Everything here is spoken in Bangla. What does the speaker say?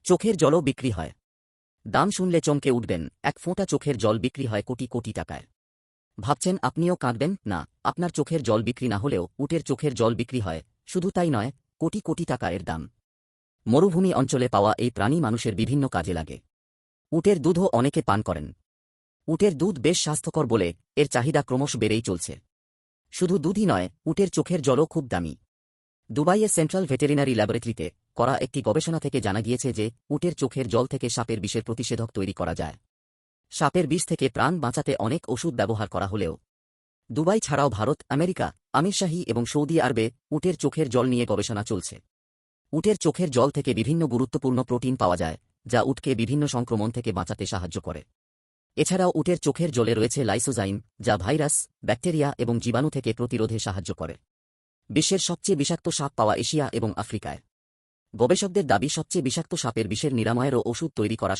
চোখের জলও বিক্রি হয়। দাম শুনলে চমকে উঠবেন, এক ফোঁটা চোখের জল বিক্রি হয় কোটি কোটি টাকায়। ভাবছেন আপনিও কাঁদবেন? না, আপনার চোখের জল বিক্রি না হলেও উটের চোখের জল বিক্রি হয়, শুধু তাই নয়, কোটি কোটি টাকা এর দাম। মরুভূমি অঞ্চলে পাওয়া এই প্রাণী মানুষের বিভিন্ন কাজে লাগে। উটের দুধও অনেকে পান করেন। উটের দুধ বেশ স্বাস্থ্যকর বলে এর চাহিদা ক্রমশ বেড়েই চলছে। শুধু দুধই নয়, উটের চোখের জলও খুব দামি। দুবাইয়ের সেন্ট্রাল ভেটেরিনারি ল্যাবরেটরিতে করা একটি গবেষণা থেকে জানা গিয়েছে যে উটের চোখের জল থেকে সাপের বিষের প্রতিষেধক তৈরি করা যায়। সাপের বিষ থেকে প্রাণ বাঁচাতে অনেক ওষুধ ব্যবহার করা হলেও দুবাই ছাড়াও ভারত, আমেরিকা, আমিরশাহী এবং সৌদি আরবে উটের চোখের জল নিয়ে গবেষণা চলছে। উটের চোখের জল থেকে বিভিন্ন গুরুত্বপূর্ণ প্রোটিন পাওয়া যায়, যা উটকে বিভিন্ন সংক্রমণ থেকে বাঁচাতে সাহায্য করে। এছাড়াও উটের চোখের জলে রয়েছে লাইসোজাইম, যা ভাইরাস, ব্যাকটেরিয়া এবং জীবাণু থেকে প্রতিরোধে সাহায্য করে। বিশ্বের সবচেয়ে বিষাক্ত সাপ পাওয়া এশিয়া এবং আফ্রিকায়। গবেষকদের দাবি সবচেয়ে বিষাক্ত সাপের বিষের নিরাময়েরও ওষুধ তৈরি করা